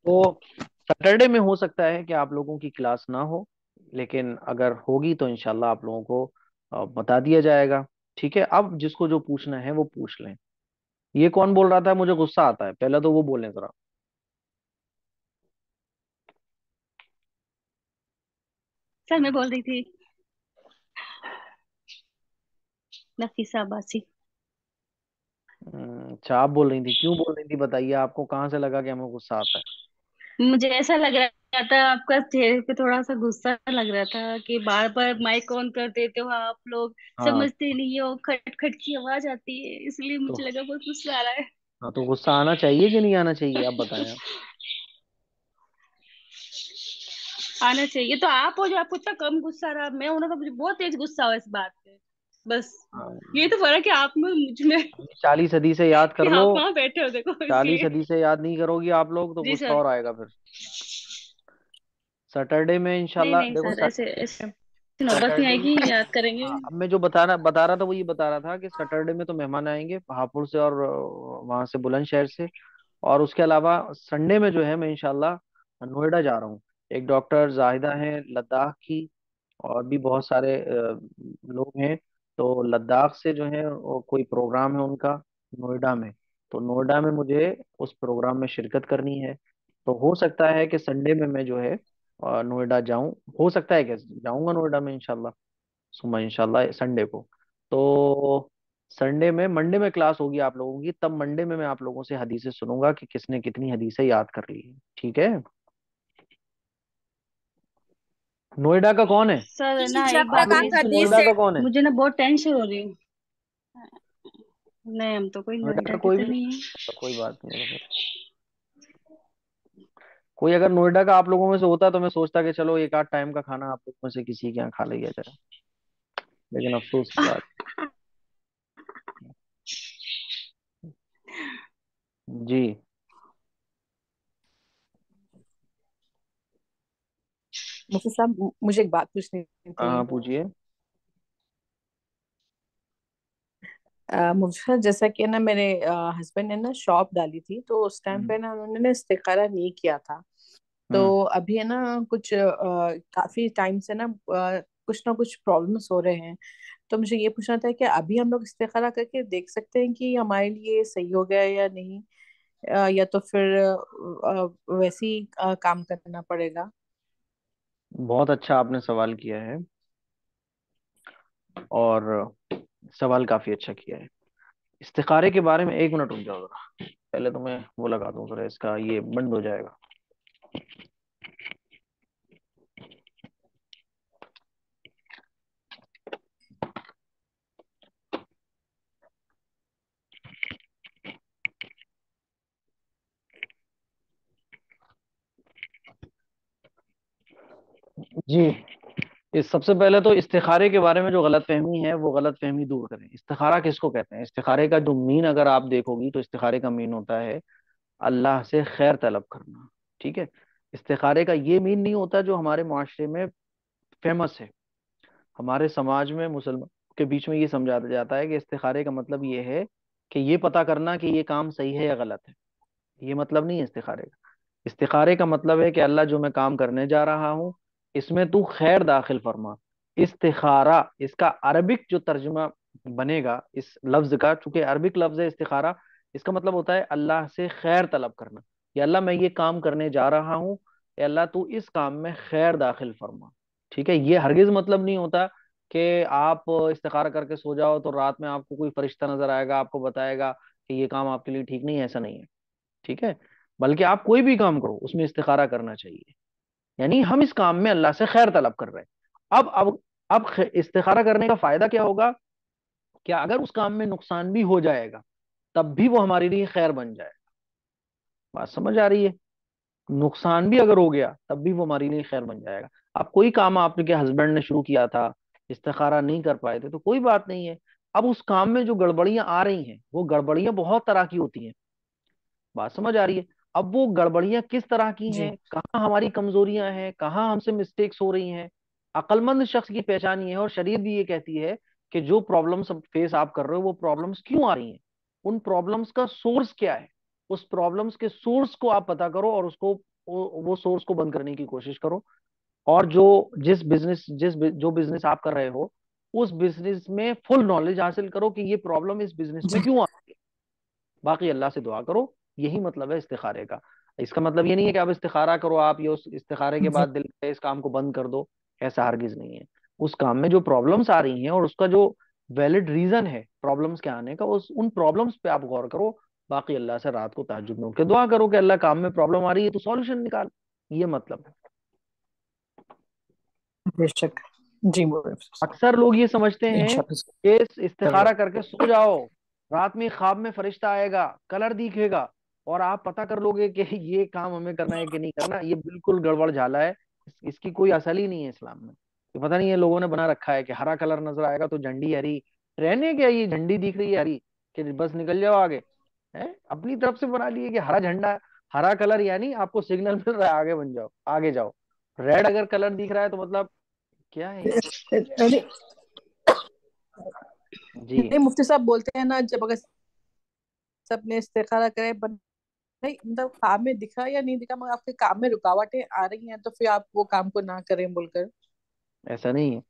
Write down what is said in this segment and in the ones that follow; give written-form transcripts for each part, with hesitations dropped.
तो सैटरडे में हो सकता है कि आप लोगों की क्लास ना हो, लेकिन अगर होगी तो इंशाल्लाह आप लोगों को बता दिया जाएगा। ठीक है, अब जिसको जो पूछना है वो पूछ लें। ये कौन बोल रहा था मुझे गुस्सा आता है, पहले तो वो बोलें जरा। सर मैं बोल रही थी। नफीसा अब्बासी। अच्छा, आप बोल रही थी, क्यों बोल रही थी बताइए, आपको कहाँ से लगा कि हमें गुस्सा आता है? मुझे ऐसा लग रहा था आपका चेहरे पे थोड़ा सा गुस्सा लग रहा था कि बार बार माइक ऑन कर देते हो आप लोग। हाँ समझते नहीं हो, खट खट की आवाज आती है, इसलिए तो मुझे लगा बहुत गुस्सा आ रहा है। हाँ, तो गुस्सा आना चाहिए कि नहीं आना चाहिए, आप बताएं आप। आना चाहिए तो आप हो, जो आपको इतना कम गुस्सा आ रहा, मैं हूं ना तो मुझे बहुत तेज गुस्सा हो इस बात पे। बस हाँ, ये तो फर्क है आप में मुझ में। 40 सदी से याद कि कर लो। आप वहां बैठे हो देखो, 40 सदी इसलिए। से याद नहीं करोगी आप लोग तो जी गुस्सा सर। और आएगा फिर। सैटरडे में नहीं इंशाल्लाह नहीं देखो सर, ऐसे ऐसे नौबत नहीं सैटरडे में, आएगी, याद करेंगे। हाँ, अब मैं जो बता रहा था वो ये बता रहा था कि सैटरडे में तो मेहमान आएंगे हापुड़ से और वहां से बुलंदशहर से। और उसके अलावा संडे में जो है मैं इंशाल्लाह नोएडा जा रहा हूँ। एक डॉक्टर जाहिदा है लद्दाख की, और भी बहुत सारे लोग हैं। तो लद्दाख से जो है वो कोई प्रोग्राम है उनका नोएडा में। तो नोएडा में मुझे उस प्रोग्राम में शिरकत करनी है। तो हो सकता है कि संडे में मैं जो है नोएडा जाऊं। हो सकता है कि जाऊंगा नोएडा में इंशाल्लाह, सुबह इंशाल्लाह संडे को। तो संडे में, मंडे में क्लास होगी आप लोगों की, तब मंडे में मैं आप लोगों से हदीसें सुनूंगा कि किसने कितनी हदीसें याद कर ली है। ठीक है। नोएडा का कौन है? सर ना जब एक आप बात तक लोगों आप मेरी में से सुनिए। हदीस नोएडा से का कौन है? मुझे ना बहुत टेंशन हो रही है। नहीं, हम तो कोई नोएडा का नोएडा के कोई तो भी नहीं? नहीं है। तो कोई बात नहीं है, तो फिर कोई अगर नोएडा का आप लोगों में से होता तो मैं सोचता कि चलो एक आध टाइम का खाना आप लोगों में से किसी के यहाँ खा लिया जाए। लेकिन अफसोस की बात। जी। मुफ्ती साहब, मुझे एक बात पूछनी हाँ थी। हाँ, पूछिए। मुफ्ती साहब, जैसा कि ना मेरे हस्बैंड ने ना शॉप डाली थी, तो उस टाइम हम्म पे ना उन्होंने ना इस्तिखारा नहीं किया था। तो हम्म। अभी है ना कुछ काफी टाइम से ना कुछ ना कुछ प्रॉब्लम्स हो रहे हैं। तो मुझे ये पूछना था कि अभी हम लोग इस्तिखारा करके देख सकते हैं कि हमारे लिए सही हो गया या नहीं, या तो फिर वैसे ही काम करना पड़ेगा। बहुत अच्छा आपने सवाल किया है, और सवाल काफी अच्छा किया है। इस्तिखारे के बारे में एक मिनट रुक जाओ जरा, पहले तो मैं वो लगा दूं जरा, इसका ये बंद हो जाएगा। जी। इस सबसे पहले तो इस्तिखारे के बारे में जो गलत फहमी है वो गलत फहमी दूर करें। इस्तिखारा किसको कहते हैं? इस्तिखारे का जो मीन अगर आप देखोगी तो इस्तिखारे का मीन होता है अल्लाह से खैर तलब करना। ठीक है। इस्तिखारे का ये मीन नहीं होता जो हमारे मुआशरे में फेमस है। हमारे समाज में मुसलमान के बीच में ये समझाया जाता है कि इस्तिखारे का मतलब ये है कि ये पता करना कि ये काम सही है या गलत है। ये मतलब नहीं है इस्तिखारे का। इस्तिखारे का मतलब है कि अल्लाह जो मैं काम करने जा रहा हूँ इसमें तू खैर दाखिल फरमा। इस्तिखारा, इसका अरबिक जो तर्जुमा बनेगा इस लफ्ज का, चूंकि अरबिक लफ्ज है इस्तिखारा, इसका मतलब होता है अल्लाह से खैर तलब करना। या अल्लाह मैं ये काम करने जा रहा हूँ, या अल्लाह तू इस काम में खैर दाखिल फरमा। ठीक है। ये हरगिज मतलब नहीं होता कि आप इस्तिखारा करके सो जाओ तो रात में आपको कोई फरिश्ता नजर आएगा, आपको बताएगा कि ये काम आपके लिए ठीक नहीं है, ऐसा नहीं है। ठीक है। बल्कि आप कोई भी काम करो उसमें इस्तिखारा करना चाहिए। यानी हम इस काम में अल्लाह से खैर तलब कर रहे हैं। अब इस्तिखारा करने का फायदा क्या होगा? क्या अगर उस काम में नुकसान भी हो जाएगा तब भी वो हमारे लिए खैर बन जाए। बात समझ आ रही है? नुकसान भी अगर हो गया तब भी वो हमारे लिए खैर बन जाएगा। अब कोई काम आपके हस्बैंड ने शुरू किया था, इस्तिखारा नहीं कर पाए थे, तो कोई बात नहीं है। अब उस काम में जो गड़बड़ियां आ रही हैं वो गड़बड़ियां बहुत तरह की होती हैं। बात समझ आ रही है? अब वो गड़बड़ियां किस तरह की जी। हैं, कहाँ हमारी कमजोरियां हैं, कहाँ हमसे मिस्टेक्स हो रही हैं, अक्लमंद शख्स की पहचान ये है, और शरीयत भी ये कहती है कि जो प्रॉब्लम्स फेस आप कर रहे हो वो प्रॉब्लम्स क्यों आ रही हैं, उन प्रॉब्लम्स का सोर्स क्या है। उस प्रॉब्लम्स के सोर्स को आप पता करो और उसको वो सोर्स को बंद करने की कोशिश करो। और जो बिजनेस आप कर रहे हो, उस बिजनेस में फुल नॉलेज हासिल करो कि ये प्रॉब्लम इस बिजनेस में जी। क्यों आ रही है। बाकी अल्लाह से दुआ करो। यही मतलब है इस्तिखारे का। इसका मतलब ये नहीं है कि आप इस्तिखारा करो, आप ये उस इस्तिखारे के जी। बाद दिल से इस काम को बंद कर दो। ऐसा हरगिज नहीं है। उस काम में जो प्रॉब्लम्स आ रही हैं और उसका जो वैलिड रीजन है प्रॉब्लम्स के आने का, उस उन प्रॉब्लम्स पे आप गौर करो। बाकी अल्लाह से रात को तहज्जुद में उठ के दुआ करो कि अल्लाह काम में प्रॉब्लम आ रही है तो सॉल्यूशन निकाल। ये मतलब है। बेशक। जी मोहम्मद साहब। अक्सर लोग ये समझते हैं इंशाल्लाह कि करेगा। इस्तिखारा करके सो जाओ, रात में ख्वाब में फरिश्ता आएगा, कलर दिखेगा, और आप पता कर लोगे कि ये काम हमें करना है कि नहीं करना। ये बिल्कुल गड़बड़ झाला है। इसकी कोई असल ही नहीं है इस्लाम में। ये पता नहीं है लोगों ने बना रखा है कि हरा कलर नजर आएगा तो झंडी हरी। रहने क्या, ये झंडी दिख रही है हरी, कि बस निकल जाओ आगे। है अपनी तरफ से बना लिए कि हरा झंडा, हरा कलर यानी आपको सिग्नल मिल रहा है आगे बन जाओ, आगे जाओ। रेड अगर कलर दिख रहा है तो मतलब क्या है ये? नहीं, जी। नहीं, मुफ्ती साहब बोलते हैं ना, जब अगर सबने इस्तिखारा करे, नहीं मतलब काम में दिखा या नहीं दिखा, मगर आपके काम में रुकावटें आ रही हैं, तो फिर आप वो काम को ना करें बोलकर। ऐसा नहीं है।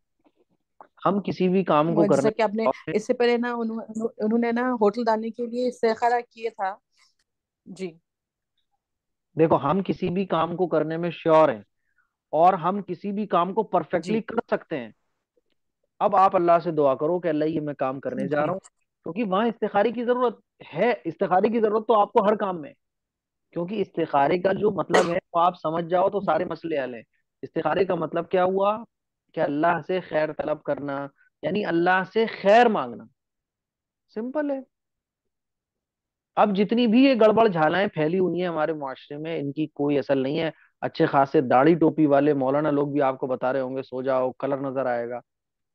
हम किसी भी काम को जैसा करने कि आपने इससे पहले ना उन्होंने ना होटल डालने के लिए इस्तिखारा किया था। जी। देखो, हम किसी भी काम को करने में श्योर हैं और हम किसी भी काम को परफेक्टली जी। कर सकते हैं। अब आप अल्लाह से दुआ करो कि अल्लाह ये मैं काम करने जा रहा जी। हूँ, क्योंकि वहां इस्तिखारे की जरूरत है। इस्तिखारे की जरूरत तो आपको हर काम में है। क्योंकि इस्तिखारे का जो मतलब है वो आप समझ जाओ तो सारे मसले हल हैं। इस्तिखारे का मतलब क्या हुआ? कि अल्लाह से खैर तलब करना, यानी अल्लाह से खैर मांगना। सिंपल है। अब जितनी भी ये गड़बड़ झालाएं फैली हुई हैं हमारे मुआशरे में, इनकी कोई असल नहीं है। अच्छे खासे दाढ़ी टोपी वाले मौलाना लोग भी आपको बता रहे होंगे सो जाओ कलर नजर आएगा।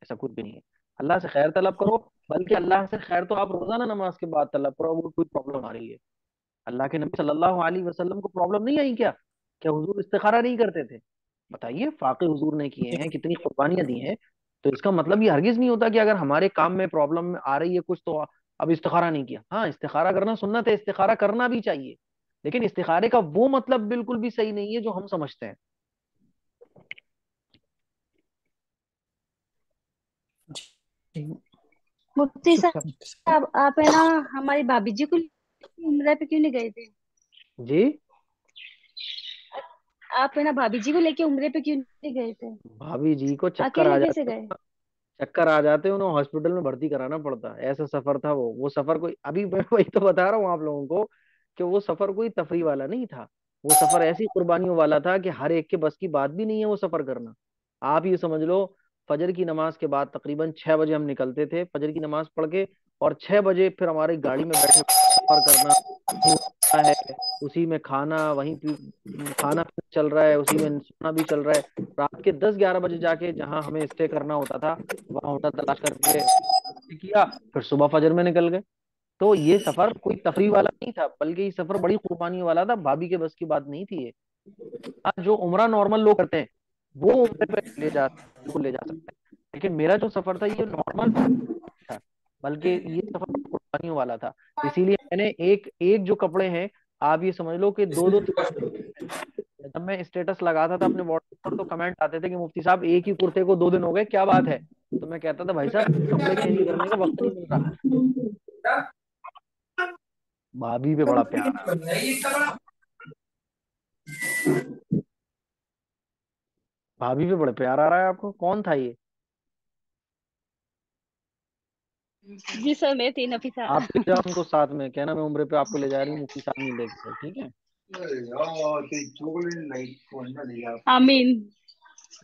ऐसा कुछ भी नहीं है। अल्लाह से खैर तलब करो। बल्कि अल्लाह से खैर तो आप रोजाना नमाज के बाद तलब करो, वो कोई प्रॉब्लम आ रही है। अल्लाह के नबी सल्लल्लाहु अलैहि वसल्लम को प्रॉब्लम नहीं आई क्या? क्या हुजूर इस्तिखारा नहीं करते थे? बताइए, फाके हुजूर ने किए हैं, कितनी कुर्बानियां दी हैं। तो इसका मतलब ये हरगिज नहीं होता कि अगर हमारे काम में प्रॉब्लम आ रही है कुछ तो अब इस्तिखारा नहीं किया। हाँ, इस्तिखारा करना सुन्नत है, इस्तिखारा करना भी चाहिए। लेकिन इस्तिखारे का वो मतलब बिल्कुल भी सही नहीं है जो हम समझते हैं। जी। मुफ्ती शुक्रिया मुफ्ती साहब। साहब, आप है ना हमारी भाभी जी को उम्र पे क्यों नहीं गए थे? जी। आप है ना भाभी जी को लेके उम्र पे क्यों नहीं गए थे? भाभी जी को चक्कर आ अकेले कैसे जाते, गए? चक्कर आ जाते हैं, उन्हें हॉस्पिटल में भर्ती कराना पड़ता है। ऐसा सफर था वो सफर कोई, अभी मैं वही तो बता रहा हूँ आप लोगों को कि वो सफर कोई तफरी वाला नहीं था। वो सफर ऐसी कुर्बानियों वाला था कि हर एक के बस की बात भी नहीं है वो सफर करना। आप ये समझ लो, फजर की नमाज के बाद तकरीबन 6 बजे हम निकलते थे फजर की नमाज पढ़ के, और 6 बजे फिर हमारी गाड़ी में बैठे सफर करना। वहीं उठना है, उसी में खाना, खाना पीना चल रहा है, उसी में सोना भी चल रहा है। रात के 10-11 बजे जाके जहां हमें स्टे करना होता था, वहां होटल तलाश करके किया, फिर सुबह फजर में निकल गए। तो ये सफर कोई तफरीह वाला नहीं था, बल्कि ये सफर बड़ी कुर्बानी वाला था। भाभी के बस की बात नहीं थी ये। हाँ, जो उम्रा नॉर्मल लोग करते हैं वो उम्रे पे बिल्कुल ले जा सकते हैं। लेकिन मेरा जो सफर था ये नॉर्मल था, बल्कि ये सफर बड़ी कुर्बानियों वाला था। इसीलिए मैंने एक एक जो कपड़े हैं, आप ये समझ लो कि दो दो जब मैं स्टेटस लगाता था अपने व्हाट्सएप पर तो कमेंट आते थे कि मुफ्ती साहब एक ही कुर्ते को 2 दिन हो गए, क्या बात है? तो मैं कहता था भाई साहब कपड़े चेंज करने का वक्त नहीं मिल रहा। भाभी पे बड़ा प्यार आ रहा भाभी पे बड़ा प्यार आ रहा है आपको? कौन था ये? जी सर, मैं थी नफीसा। आप ले जाओ उनको साथ में, कहना मैं उम्र पे आपको ले जा रही हूँ, मुफ्ती साहब नहीं लेके गए, ठीक है? आमीन।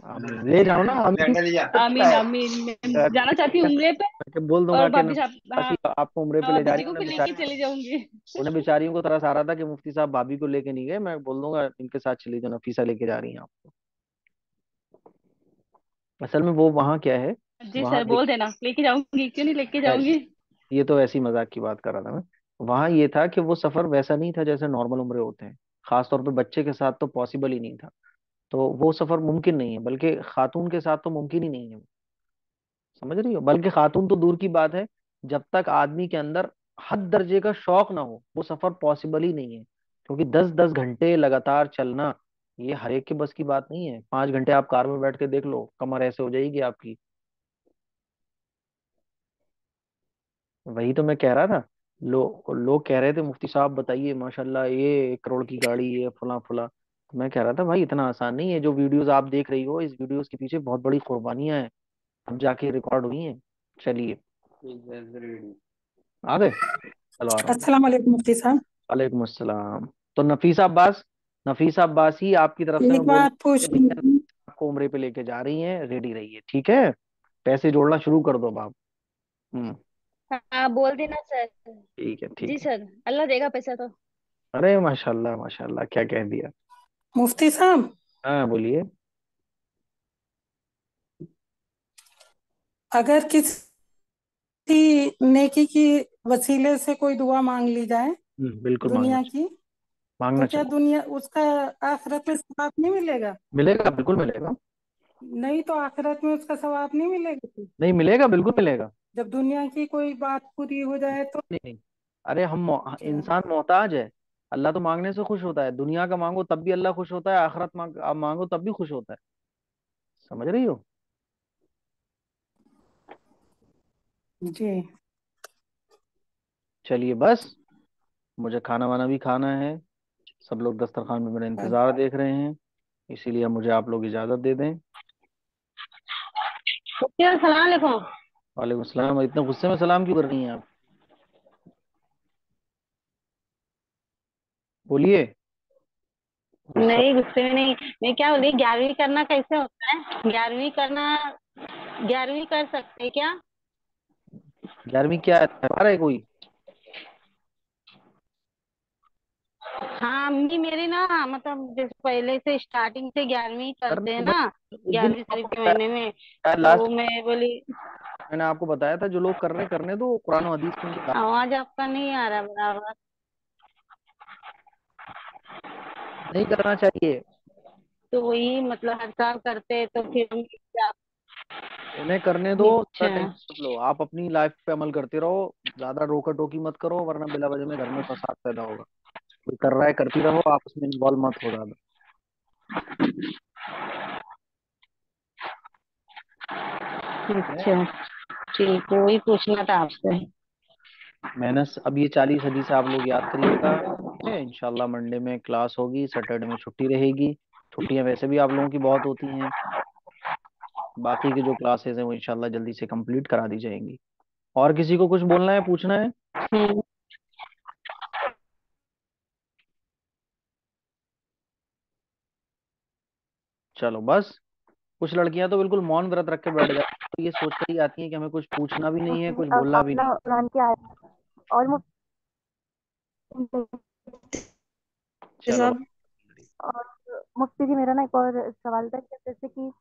आमीन, ले जाओ ना, आमीन। आमीन आमीन। मैं जाना चाहती हूँ उम्रे पे। मैं बोल और दूंगा कि भाभी साहब, हाँ, नफीसा आपको उम्र पे ले जा भाभी रही जी है। को भी लेके चली जाऊंगी। उन्हें बेचारियों को तरस आ रहा था कि मुफ्ती साहब भाभी को लेके नहीं गए। मैं बोल दूंगा इनके साथ चली जाओ, नफीसा लेके जा रही हैं आपको। असल में वो वहाँ क्या है, जी वहाँ सर, बोल देना लेके जाऊंगी, क्यों नहीं लेके खैर, जाऊंगी। ये तो ऐसी मजाक की बात कर रहा था मैं। वहां ये था कि वो सफर वैसा नहीं था जैसे नॉर्मल उम्रे होते हैं। खास तौर पे बच्चे के साथ तो पॉसिबल ही नहीं था। तो वो सफर मुमकिन नहीं है, बल्कि खातून के साथ तो मुमकिन ही नहीं है। समझ रही हो? बल्कि खातून तो दूर की बात है, जब तक आदमी के अंदर हद दर्जे का शौक ना हो, वो सफर पॉसिबल ही नहीं है। क्योंकि 10-10 घंटे लगातार चलना, ये हर एक के बस की बात नहीं है। 5 घंटे आप कार में बैठ के देख लो, कमर ऐसे हो जाएगी आपकी। वही तो मैं कह रहा था। लोग कह रहे थे मुफ्ती साहब बताइए, माशाल्लाह ये 1 करोड़ की गाड़ी, ये फला फला। तो मैं कह रहा था भाई इतना आसान नहीं है। जो वीडियोस आप देख रही हो, इस वीडियोस के पीछे बहुत बड़ी कुर्बानियां हैं, अब जाके रिकॉर्ड हुई हैं। चलिए, आ गए, चलो आ रहा हूँ। अस्सलाम वालेकुम मुफ्ती साहब। वालेकुम अस्सलाम। तो नफीसा अब्बास ही आपकी तरफ से मैं एक बोल बात रहा हूँ कि पूछनी भैया थी। आपको उम्रे पे लेके जा रही हैं, रेडी रहिए, ठीक है। पैसे जोड़ना शुरू कर दो अब आप। हम्म। हाँ बोल देना सर। ठीक है, जी ठीक है। सर, अल्लाह देगा पैसा तो। अरे माशाल्लाह माशाल्लाह, क्या कह दिया। मुफ्ती साहब, हाँ बोलिए। अगर किसी नेकी की वसीले से कोई दुआ मांग ली जाए बिल्कुल मांगना दुनिया चाहिए। की, तो मांगना क्या चाहिए। दुनिया उसका आखिरत में सवाब नहीं मिलेगा? मिलेगा, बिल्कुल मिलेगा। नहीं तो आखिरत में उसका सवाब नहीं मिलेगा फिर? नहीं मिलेगा, बिल्कुल मिलेगा। जब दुनिया की कोई बात पूरी हो जाए तो? नहीं नहीं, अरे अच्छा। इंसान मोहताज है। अल्लाह तो मांगने से खुश होता है। दुनिया का मांगो तब भी अल्लाह खुश होता है, आखिरत आप मांगो तब भी खुश होता है। समझ रही हो। जी। चलिए बस, मुझे खाना वाना भी खाना है। सब लोग दस्तरखान में मेरा इंतजार देख रहे हैं, इसीलिए अब मुझे आप लोग इजाजत दे दें। ओके, अस्सलाम वालेकुम। वालेकुम सलाम। इतने गुस्से में सलाम क्यों कर रही हैं आप? बोलिए। गुस्सा? नहीं, गुस्से में नहीं। मैं क्या बोल रही, 11वीं करना कैसे होता है? 11वीं करना, 11वीं कर सकते हैं क्या? 11वीं क्या है, त्योहार है कोई? हाँ, अम्मी मेरी ना, मतलब जैसे पहले से स्टार्टिंग से 11वीं करते करने हैं तो ना, भाई उस दिन 11वीं तो शरीफ आपको के बताया महीने में। था तो लास्ट। मैं बोली, मैंने आपको बताया था, जो लोग कर रहे करने दो, कुरान और हदीस के मुताबिक। आवाज आपका नहीं आ रहा बराबर। नहीं करना चाहिए। तो वही मतलब हर साल करते हैं तो फिर हम क्या? उन्हें करने दो, ज्यादा अच्छा। टेंशन मत लो, आप अपनी लाइफ पे अमल करते रहो। ज्यादा रोका टोकी मत करो, वरना बिला वजह में घर में फसाद पैदा होगा। कोई कर रहा है करती रहो, आप उसमें इन्वॉल्व मत हो ज्यादा। ठीक है। अच्छा, ठीक है, वही पूछना था आपसे। मैंने अब ये 40 हदीस आप लोग याद करिएगा, ठीक है। इंशाल्लाह मंडे में क्लास होगी, सैटरडे में छुट्टी रहेगी। छुट्टियां वैसे भी आप लोगों की बहुत होती हैं। बाकी की जो क्लासेस हैं वो इंशाल्लाह जल्दी से कंप्लीट करा दी जाएंगी। और किसी को कुछ बोलना है, पूछना है? हम्म। चलो बस। कुछ लड़कियां तो बिल्कुल मौन व्रत रख के बैठ जाती हैं, तो ये सोच कर ही आती हैं कि हमें कुछ पूछना भी नहीं है, मुफ्ती जी कुछ अब बोलना भी नहीं अपना कुरान की आयत और है। मुफ्ती चलो साहब, भाई। और मुफ्ती जी मेरा ना एक और सवाल था कि जैसे कि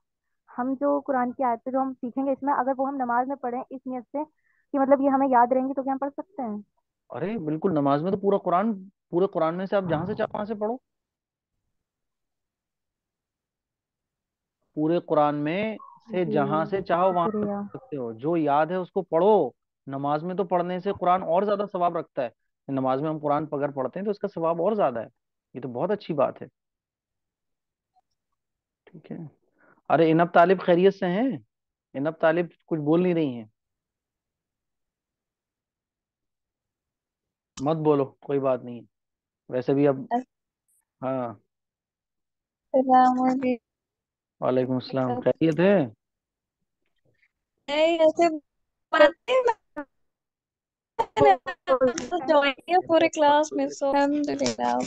हम जो कुरान की आयतें जो हम सीखेंगे इसमें, अगर वो हम नमाज में पढ़ें इस नियत से कि मतलब ये हमें याद रहेंगी, तो क्या हम पढ़ सकते हैं? अरे बिल्कुल, नमाज में तो पूरे कुरान में से आप जहां से चाहो वहां से पढ़ो। पूरे कुरान में से जी, जहां से चाहो वहां से शुक्रिया। पढ़ सकते हो, जो याद है उसको पढ़ो। नमाज में तो पढ़ने से कुरान और ज्यादा सवाब रखता है। नमाज में हम कुरान अगर पढ़ते हैं तो इसका सवाब और ज्यादा है। ये तो बहुत अच्छी बात है। ठीक है। अरे इनब तालिब खैरियत से हैं? इनब तालिब कुछ बोल नहीं रही हैं। मत बोलो, कोई बात नहीं है। वैसे भी अब। हाँ। अस्सलाम वालेकुम अस्सलाम, वालेकुम। खैरियत है? नहीं, ऐसे बात नहीं, मैंने तो ज्वाइन किया पूरे क्लास में, सो अल्हम्दुलिल्लाह।